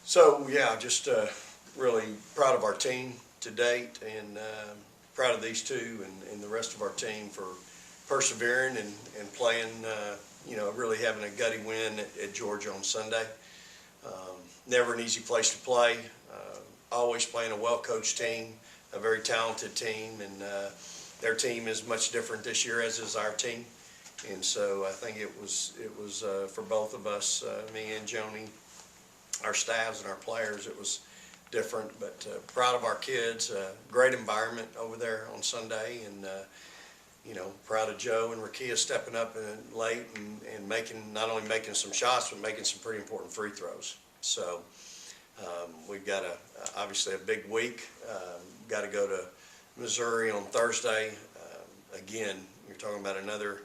So, yeah, just really proud of our team to date, and proud of these two and the rest of our team for persevering and playing, really having a gutty win at Georgia on Sunday. Never an easy place to play. Always playing a well-coached team, a very talented team, and their team is much different this year, as is our team. And so I think it was for both of us, me and Joni, our staffs and our players, it was different, but proud of our kids. Great environment over there on Sunday, and proud of Joe and Rickea stepping up late and not only making some shots, but making some pretty important free throws. So we've got obviously a big week. Got to go to Missouri on Thursday. Again, you're talking about another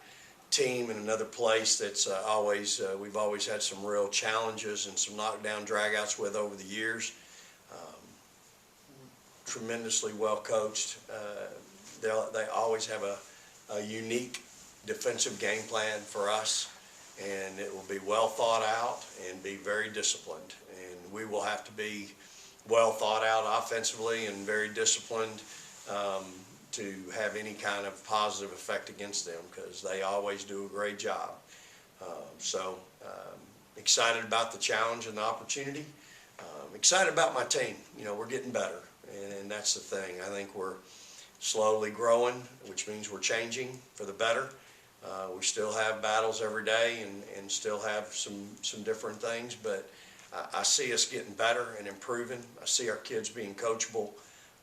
team in another place that's we've always had some real challenges and some knockdown dragouts with over the years. Tremendously well coached. They always have a unique defensive game plan for us, and it will be well thought out and be very disciplined. And we will have to be well thought out offensively and very disciplined to have any kind of positive effect against them, because they always do a great job. Excited about the challenge and the opportunity. Excited about my team. We're getting better, and that's the thing. I think we're slowly growing, which means we're changing for the better. We still have battles every day and still have some different things, but I see us getting better and improving. I see our kids being coachable.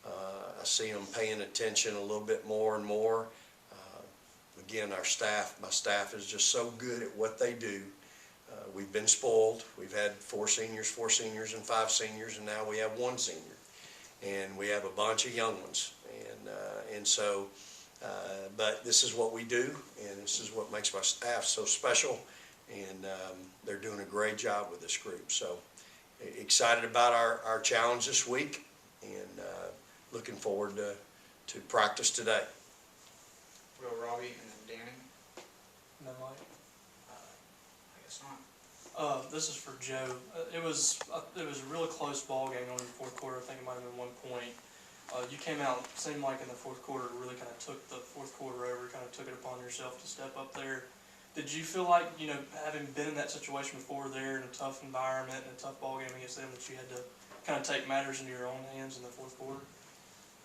I see them paying attention a little bit more and more. Again, my staff is just so good at what they do. We've been spoiled. We've had four seniors, and 5 seniors, and now we have 1 senior. And we have a bunch of young ones. But this is what we do, and this is what makes my staff so special. And they're doing a great job with this group. So excited about our challenge this week, and looking forward to practice today. Will, Robbie, and then Danny. No, Mike. I guess not. This is for Joe. It was a really close ball game going in the fourth quarter. I think it might have been 1 point. You came out, seemed like in the fourth quarter, really kind of took the fourth quarter over, kind of took it upon yourself to step up there. Did you feel like, having been in that situation before there in a tough environment and a tough ball game against them, that you had to kind of take matters into your own hands in the fourth quarter?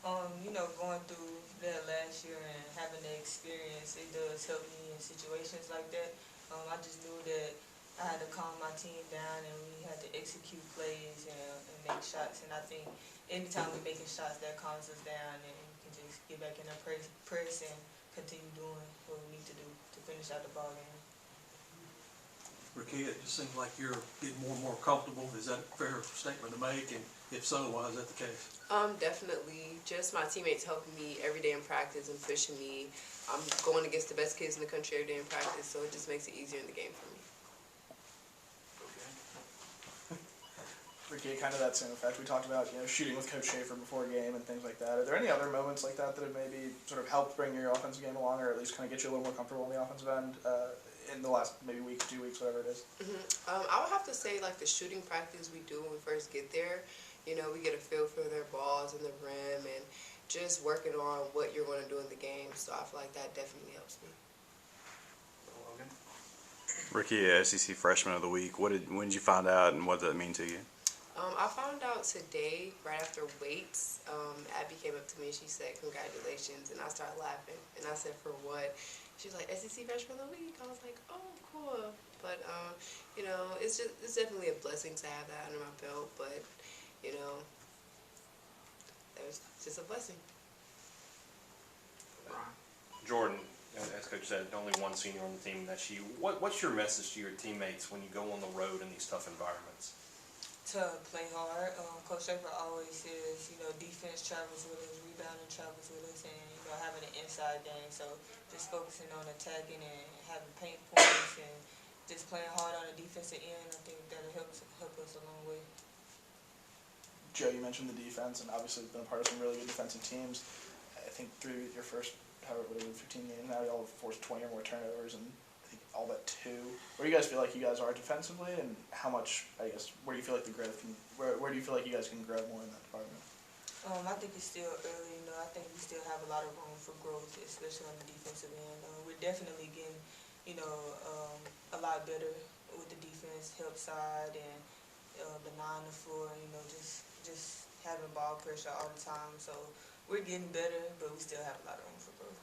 Going through that last year and having the experience, it does help me in situations like that. I just knew that I had to calm my team down, and we had to execute plays and make shots. And I think anytime we're making shots, that calms us down, and we can just get back in the press and continue doing what we need to do to finish out the ball game. Rickea, it just seems like you're getting more and more comfortable. Is that a fair statement to make? And if so, why is that the case? Definitely. Just my teammates helping me every day in practice and pushing me. I'm going against the best kids in the country every day in practice, so it just makes it easier in the game for me. Rickea, kind of that same effect. We talked about shooting with Coach Schaefer before a game and things like that. Are there any other moments like that that have maybe sort of helped bring your offensive game along, or at least kind of get you a little more comfortable on the offensive end in the last maybe week, 2 weeks, whatever it is? I would have to say, like, the shooting practice we do when we first get there. We get a feel for their balls and the rim, and just working on what you're going to do in the game. So I feel like that definitely helps me. Logan. Rickea, SEC Freshman of the Week. When did you find out, and what did that mean to you? I found out today, right after weights. Abby came up to me and she said, "Congratulations," and I started laughing. And I said, "For what?" She's like, "SEC Freshman of the Week." I was like, "Oh, cool." But it's definitely a blessing to have that under my belt. But it was just a blessing. Jordan, as Coach said, only 1 senior on the team. That's you. What's your message to your teammates when you go on the road in these tough environments? To play hard. Coach Schaefer always says, defense travels with us, rebounding travels with us, and, having an inside game. So just focusing on attacking and having paint points and just playing hard on the defensive end, I think that'll help us a long way. Joe, you mentioned the defense, and obviously been a part of some really good defensive teams. I think through your first, 15 games now, you all have forced 20 or more turnovers, and I think all but 2. Where do you guys feel like you guys are defensively, and how much, I guess, where do you feel like the growth can, where do you feel like you guys can grow more in that department? I think it's still early, I think we still have a lot of room for growth, especially on the defensive end. We're definitely getting, a lot better with the defense, help side, and the 9 to 4, just having ball pressure all the time. So we're getting better, but we still have a lot of room for growth.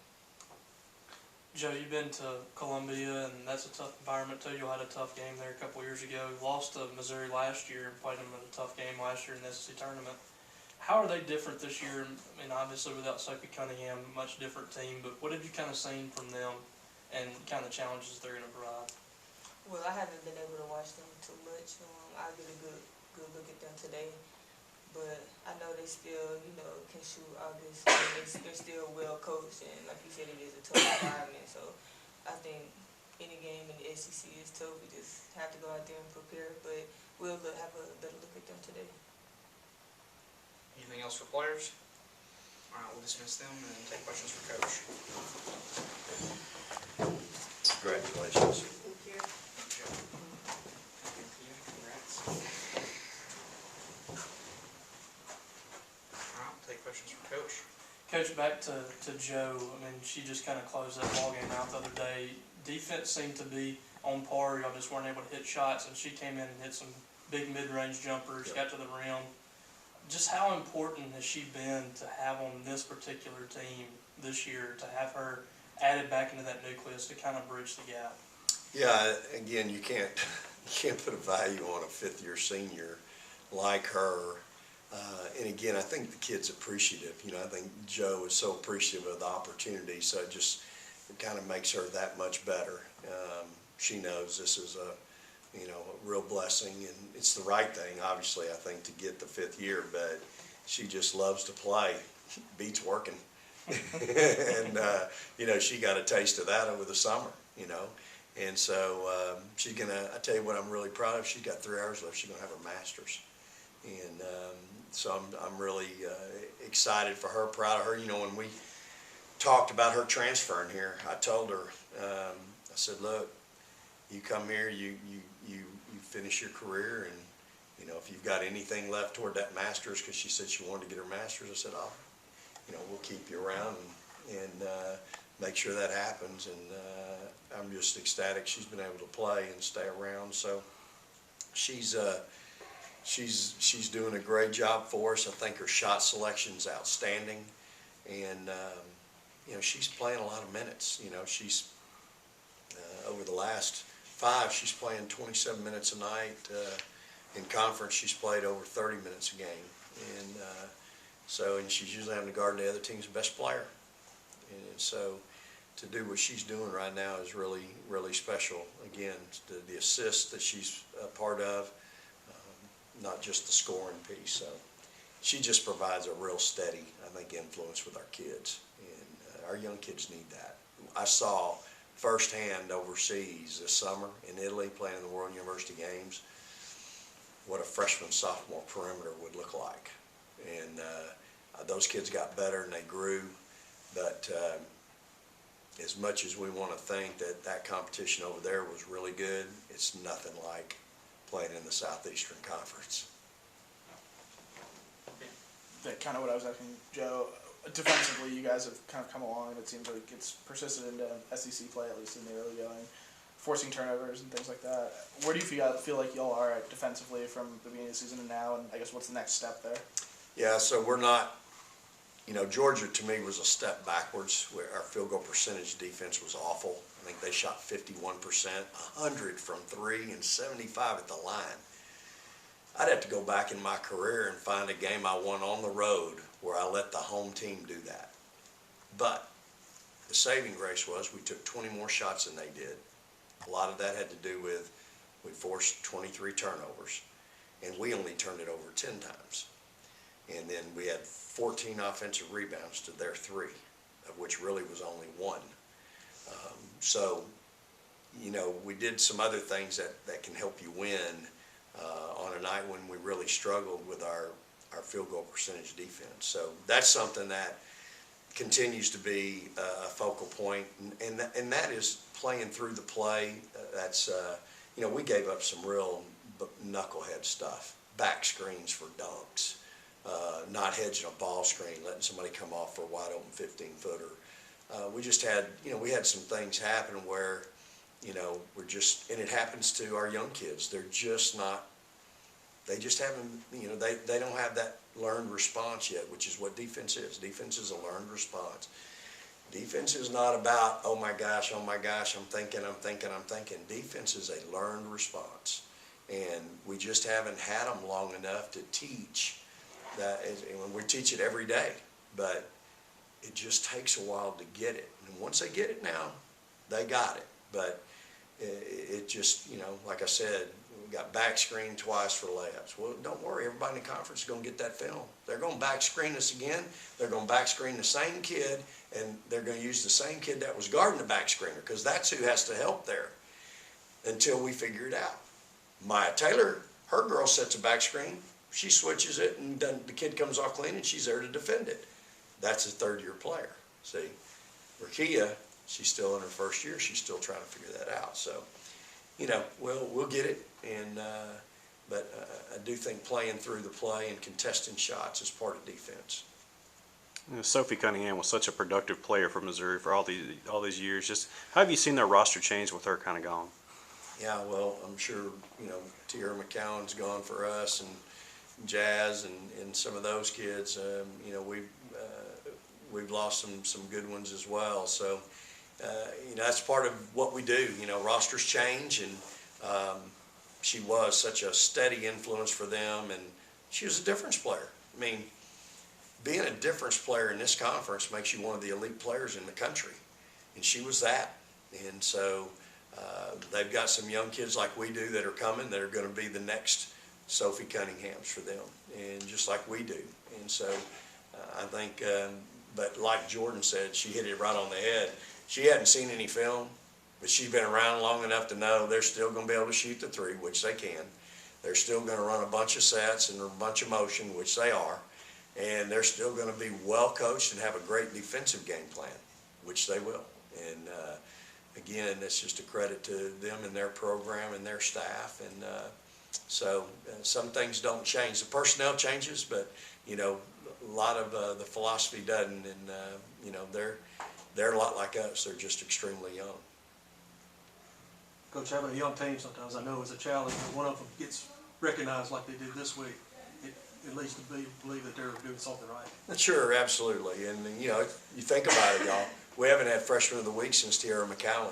Joe, you've been to Columbia, and that's a tough environment too. You had a tough game there a couple years ago. You lost to Missouri last year and played them in a tough game last year in the SEC tournament. How are they different this year? I mean, obviously without Sophie Cunningham, much different team, but what have you kind of seen from them and kind of challenges they're going to provide? Well, I haven't been able to watch them too much. I'll get a good look at them today. But I know they still, can shoot obviously. They're still well coached, and like you said, it is a tough environment. So I think any game in the SEC is tough. We just have to go out there and prepare. But we'll have a better look at them today. Anything else for players? All right, we'll dismiss them and take questions for Coach. Congratulations. Thank you. Congrats. All right, we'll take questions for Coach. Coach, back to Joe. I mean, she just kind of closed that ball game out the other day. Defense seemed to be on par. Y'all just weren't able to hit shots, and she came in and hit some big mid-range jumpers, got to the rim. Just how important has she been to have on this particular team this year, to have her added back into that nucleus to kind of bridge the gap? Yeah, again, you can't put a value on a fifth-year senior like her. And again, I think the kid's appreciative. I think Joe is so appreciative of the opportunity, so it kind of makes her that much better. She knows this is a real blessing, and it's the right thing, obviously, I think, to get the 5th year, but she just loves to play. Beats working. And, she got a taste of that over the summer, And so she's going to, I tell you what I'm really proud of, she's got 3 hours left. She's going to have her master's. And so I'm really excited for her, proud of her. When we talked about her transferring here, I told her, I said, look, you come here, you finish your career, and if you've got anything left toward that master's, because she said she wanted to get her master's, I said, we'll keep you around and make sure that happens. And I'm just ecstatic she's been able to play and stay around. So she's doing a great job for us. I think her shot selection's outstanding, and she's playing a lot of minutes. She's over the last 5, she's playing 27 minutes a night. In conference, she's played over 30 minutes a game, and she's usually having to guard the other team's best player. And so, to do what she's doing right now is really, really special. Again, the assists that she's a part of, not just the scoring piece. So, she just provides a real steady, I think, influence with our kids, and our young kids need that. I saw firsthand overseas this summer in Italy, playing in the World University Games, what a freshman sophomore perimeter would look like. And those kids got better and they grew, but as much as we want to think that competition over there was really good, it's nothing like playing in the Southeastern Conference. That kind of what I was asking Joe. Defensively, you guys have kind of come along, and it seems like it's persisted into SEC play, at least in the early going, forcing turnovers and things like that. Where do you feel like y'all are at defensively from the beginning of the season and now, and I guess what's the next step there? Yeah, so we're not, Georgia to me was a step backwards. Where our field goal percentage defense was awful. I think they shot 51%, 100 from 3, and 75 at the line. I'd have to go back in my career and find a game I won on the road where I let the home team do that. But the saving grace was we took 20 more shots than they did. A lot of that had to do with we forced 23 turnovers, and we only turned it over 10 times. And then we had 14 offensive rebounds to their 3, of which really was only 1. So, we did some other things that can help you win on a night when we really struggled with our field goal percentage defense. So that's something that continues to be a focal point, and that is playing through the play. That's we gave up some real knucklehead stuff, back screens for dunks, not hedging a ball screen, letting somebody come off for a wide open 15-footer. We just had we had some things happen where we're just, and it happens to our young kids. They're just not. They just haven't, they don't have that learned response yet, which is what defense is. Defense is a learned response. Defense is not about, oh my gosh, I'm thinking. Defense is a learned response. And we just haven't had them long enough to teach that. And we teach it every day, but it just takes a while to get it. And once they get it now, they got it. But it just, like I said, we got back screen twice for layups. Well, don't worry, everybody in the conference is going to get that film. They're going to back screen us again. They're going to back screen the same kid, and they're going to use the same kid that was guarding the back screener, because that's who has to help there until we figure it out. Maya Taylor, her girl sets a back screen. She switches it, and then the kid comes off clean, and she's there to defend it. That's a third-year player. See, Rickea, she's still in her first year. She's still trying to figure that out. So, we'll get it. And but I do think playing through the play and contesting shots is part of defense. Sophie Cunningham was such a productive player for Missouri for all these years. Just how have you seen their roster change with her kind of gone? Yeah, well, I'm sure Tierra McCowan's gone for us, and Jazz and some of those kids. We've lost some good ones as well. So that's part of what we do. Rosters change, and she was such a steady influence for them, and she was a difference player. I mean, being a difference player in this conference makes you one of the elite players in the country, and she was that. And so they've got some young kids like we do that are coming that are going to be the next Sophie Cunninghams for them, and just like we do. And so I think, but like Jordan said, she hit it right on the head. She hadn't seen any film, but she's been around long enough to know they're still going to be able to shoot the three, which they can. They're still going to run a bunch of sets and a bunch of motion, which they are. And they're still going to be well coached and have a great defensive game plan, which they will. And again, that's just a credit to them and their program and their staff. And so some things don't change. The personnel changes, but a lot of the philosophy doesn't. And they're a lot like us. They're just extremely young. Coach, having a young team sometimes I know is a challenge. When one of them gets recognized like they did this week, it leads to believe that they're doing something right. Sure, absolutely. And you think about it, y'all. We haven't had freshman of the week since Tierra McCowan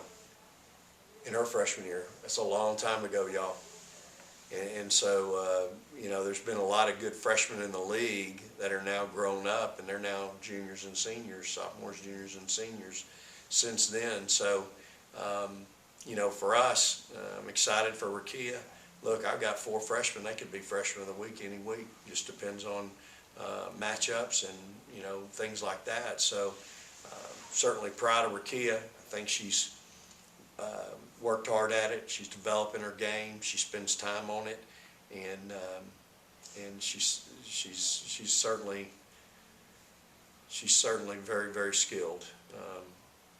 in her freshman year. That's a long time ago, y'all. And so there's been a lot of good freshmen in the league that are now grown up, and they're now juniors and seniors, sophomores, juniors, and seniors since then. So for us, I'm excited for Rickea. Look, I've got 4 freshmen. They could be freshmen of the week any week. Just depends on matchups and things like that. So certainly proud of Rickea. I think she's worked hard at it. She's developing her game. She spends time on it, and she's certainly very, very skilled.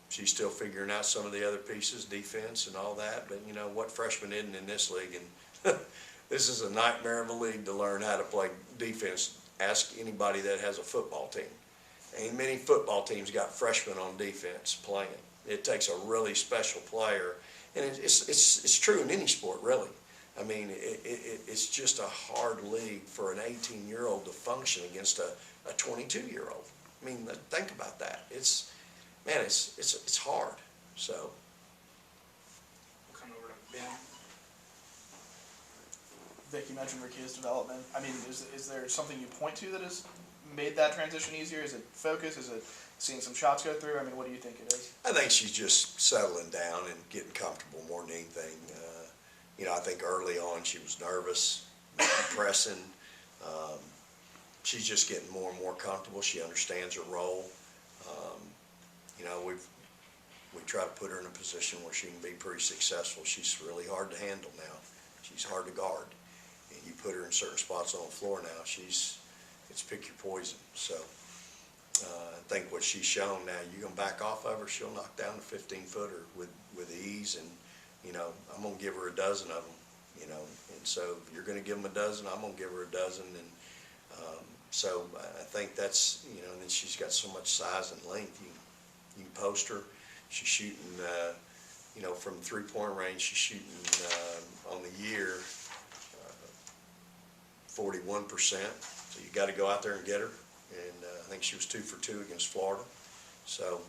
She's still figuring out some of the other pieces, defense and all that. But what freshman isn't in this league? And this is a nightmare of a league to learn how to play defense. Ask anybody that has a football team. Ain't many football teams got freshmen on defense playing. It takes a really special player, and it's true in any sport, really. I mean, it's just a hard league for an 18-year-old to function against a 22-year-old. I mean, think about that. It's hard. So We'll come over to Ben. Vic, you mentioned Rickea's development. I mean, is there something you point to that has made that transition easier? Is it focus? Is it seeing some shots go through? I mean, what do you think it is? I think she's just settling down and getting comfortable more than anything. I think early on she was nervous, pressing. She's just getting more and more comfortable. She understands her role. We try to put her in a position where she can be pretty successful. She's really hard to handle now. She's hard to guard. And you put her in certain spots on the floor now, it's pick your poison. So I think what she's shown now, you're gonna back off of her, she'll knock down the 15-footer with ease, and, you know, I'm gonna give her a dozen of them, you know, and so if you're gonna give them a dozen, I'm gonna give her a dozen, and so I think that's, you know, and then she's got so much size and length, you can post her. She's shooting, you know, from 3-point range, she's shooting on the year 41%, so you gotta go out there and get her. And I think she was 2 for 2 against Florida. So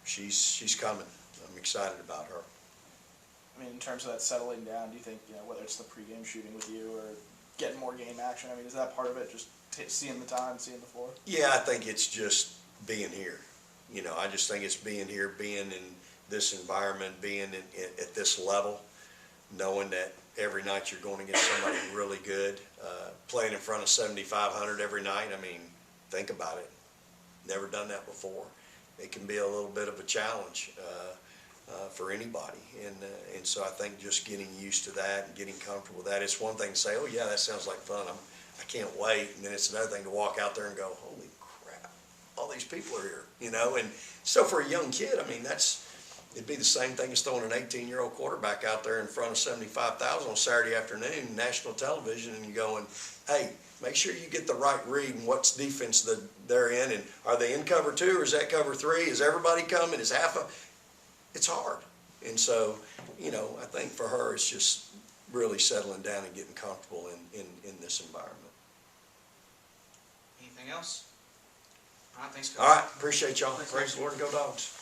she's coming. I'm excited about her. I mean, in terms of that settling down, do you think, you know, whether it's the pregame shooting with you or getting more game action, I mean, is that part of it, just seeing the time, seeing the floor? Yeah, I think it's just being here. You know, I just think it's being here, being in this environment, being at this level, knowing that every night you're going against somebody really good, playing in front of 7,500 every night. I mean, think about it. Never done that before. It can be a little bit of a challenge for anybody, and so I think just getting used to that and getting comfortable with that. It's one thing to say, "Oh yeah, that sounds like fun. I can't wait," and then it's another thing to walk out there and go, "Holy crap, all these people are here," you know. And so for a young kid, I mean, it'd be the same thing as throwing an 18-year-old quarterback out there in front of 75,000 on Saturday afternoon, national television, and you're going, "Hey, make sure you get the right read and what's defense that they're in, and are they in cover 2 or is that cover 3? Is everybody coming? Is half a..." It's hard. And so, you know, I think for her, it's just really settling down and getting comfortable in this environment. Anything else? All right, thanks, Coach. All right, appreciate y'all. Praise the Lord and go Dogs.